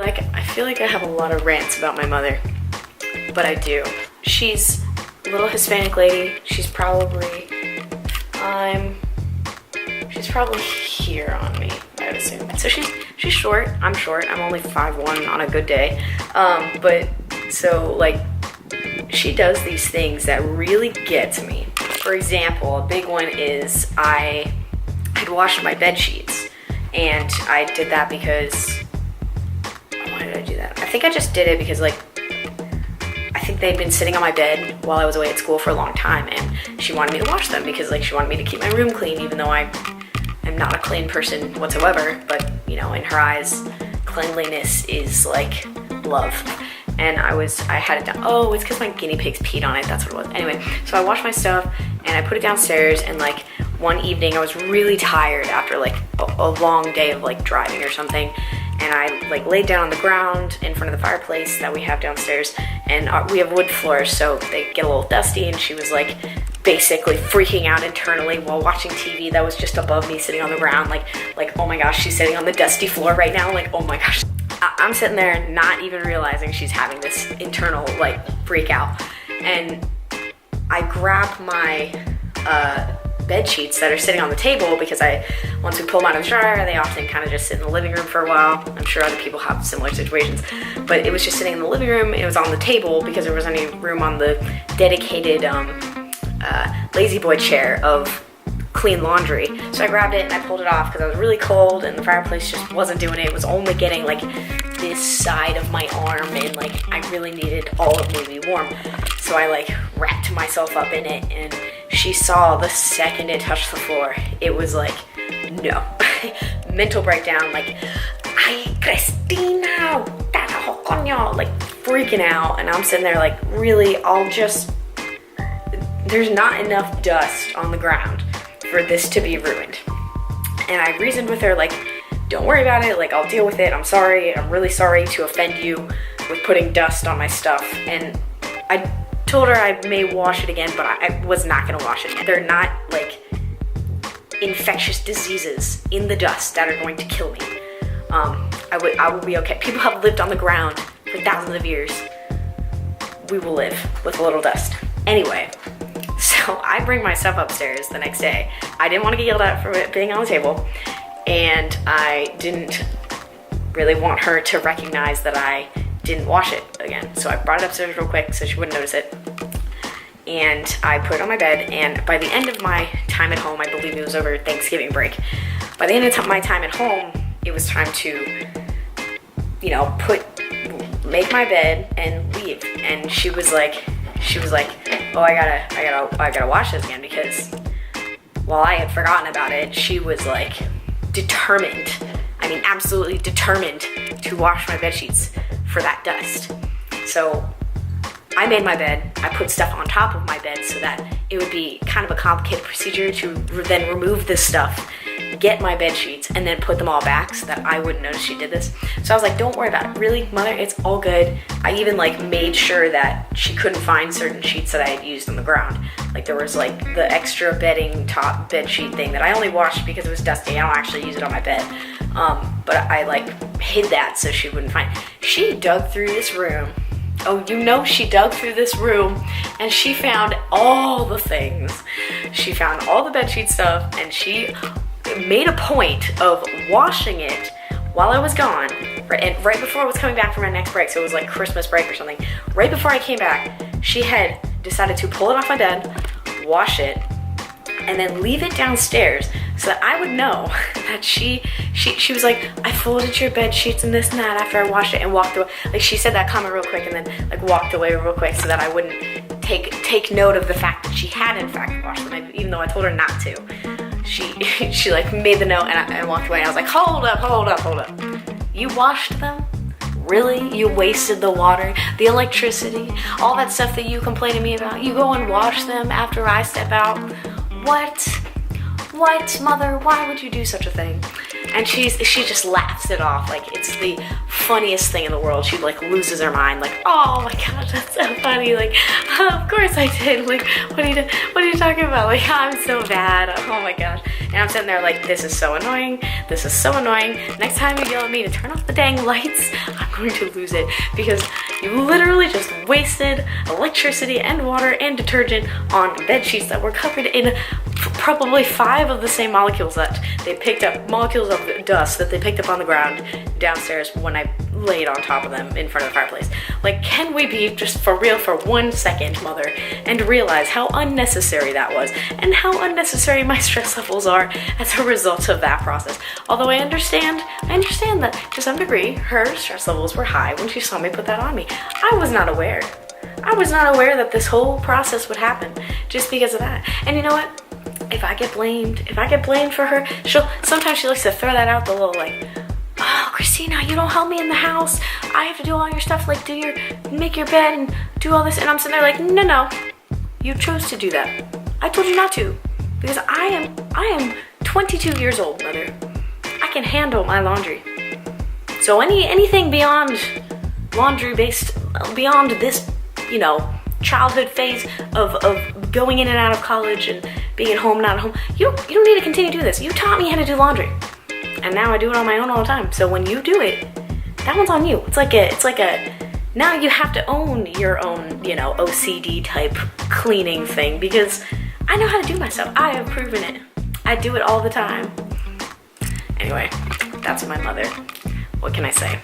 I feel like I have a lot of rants about my mother, but I do. She's a little Hispanic lady. She's probably here on me, I would assume. So she's short. I'm short. I'm only 5'1" on a good day. But so like she does these things that really get to me. For example, a big one is I had washed my bed sheets, and I did that because, why did I do that? I think I just did it because like I think they'd been sitting on my bed while I was away at school for a long time, and she wanted me to wash them because like she wanted me to keep my room clean, even though I am not a clean person whatsoever. But you know, in her eyes, cleanliness is like love. And I had it down. Oh, it's because my guinea pigs peed on it. That's what it was. Anyway, so I washed my stuff and I put it downstairs. And like one evening, I was really tired after like a long day of like driving or something. And I like laid down on the ground in front of the fireplace that we have downstairs. And we have wood floors, so they get a little dusty. And she was like basically freaking out internally while watching TV that was just above me, sitting on the ground. Like oh my gosh, she's sitting on the dusty floor right now. Like, oh my gosh. I'm sitting there not even realizing she's having this internal like freak out, and I grab my bed sheets that are sitting on the table because once we pull them out of the dryer, they often kind of just sit in the living room for a while. I'm sure other people have similar situations, but it was just sitting in the living room. It was on the table because there wasn't any room on the dedicated lazy boy chair of clean laundry. So I grabbed it and I pulled it off because I was really cold and the fireplace just wasn't doing it. It was only getting like this side of my arm, and like I really needed all of me to be warm. So I like wrapped myself up in it, and she saw the second it touched the floor, it was like, no. Mental breakdown, like, ay, Cristina, like freaking out. And I'm sitting there like, really, there's not enough dust on the ground for this to be ruined. And I reasoned with her like, don't worry about it, like I'll deal with it. I'm sorry, I'm really sorry to offend you with putting dust on my stuff. And I told her I may wash it again, but I was not gonna wash it. They're not like infectious diseases in the dust that are going to kill me. I will be okay. People have lived on the ground for thousands of years. We will live with a little dust. Anyway, so I bring my stuff upstairs the next day. I didn't want to get yelled at for it being on the table, and I didn't really want her to recognize that I didn't wash it again. So I brought it upstairs real quick so she wouldn't notice it. And I put it on my bed, and by the end of my time at home, I believe it was over Thanksgiving break, by the end of my time at home, it was time to, you know, make my bed and leave. And she was like, oh, I gotta wash this again, because while I had forgotten about it, she was like determined, I mean absolutely determined to wash my bed sheets for that dust. So I made my bed, I put stuff on top of my bed so that it would be kind of a complicated procedure to then remove this stuff, get my bed sheets, and then put them all back so that I wouldn't notice she did this. So I was like, don't worry about it. Really, mother, it's all good. I even like made sure that she couldn't find certain sheets that I had used on the ground. Like there was like the extra bedding top bed sheet thing that I only washed because it was dusty. I don't actually use it on my bed. But I like hid that so she wouldn't find. She dug through this room. Oh, you know, she dug through this room and she found all the things. She found all the bedsheet stuff, and she made a point of washing it while I was gone. And right before I was coming back from my next break, so it was like Christmas break or something, right before I came back, she had decided to pull it off my bed, wash it, and then leave it downstairs so that I would know that she was like, I folded your bed sheets and this and that after I washed it, and walked away. Like she said that comment real quick and then like walked away real quick so that I wouldn't take note of the fact that she had in fact washed them, even though I told her not to. She like made the note, and I walked away, and I was like, hold up. You washed them? Really? You wasted the water, the electricity, all that stuff that you complain to me about. You go and wash them after I step out? What, mother? Why would you do such a thing? And she just laughs it off like it's the funniest thing in the world. She like loses her mind, like, oh my god, that's so funny. Like, of course I did. Like, what are you talking about? Like, I'm so bad. Oh my gosh. And I'm sitting there like, this is so annoying. This is so annoying. Next time you yell at me to turn off the dang lights, I'm going to lose it, because you literally just wasted electricity and water and detergent on bed sheets that were covered in probably 5 of the same molecules that they picked up, molecules of dust that they picked up on the ground downstairs when I laid on top of them in front of the fireplace. Like, can we be just for real for 1 second, mother, and realize how unnecessary that was, and how unnecessary my stress levels are as a result of that process. Although I understand that to some degree her stress levels were high when she saw me put that on me. I was not aware. I was not aware that this whole process would happen just because of that. And you know what? If I get blamed for her, sometimes she likes to throw that out, the little like, oh, Christina, you don't help me in the house. I have to do all your stuff, like make your bed and do all this. And I'm sitting there like, no, you chose to do that. I told you not to, because I am 22 years old, mother. I can handle my laundry. So anything beyond laundry based, beyond this, childhood phase of going in and out of college and being at home, not at home, you don't need to continue to do this. You taught me how to do laundry, and now I do it on my own all the time. So when you do it, that one's on you. It's like a now you have to own your own, OCD type cleaning thing, because I know how to do myself. I have proven it. I do it all the time. Anyway, that's my mother. What can I say?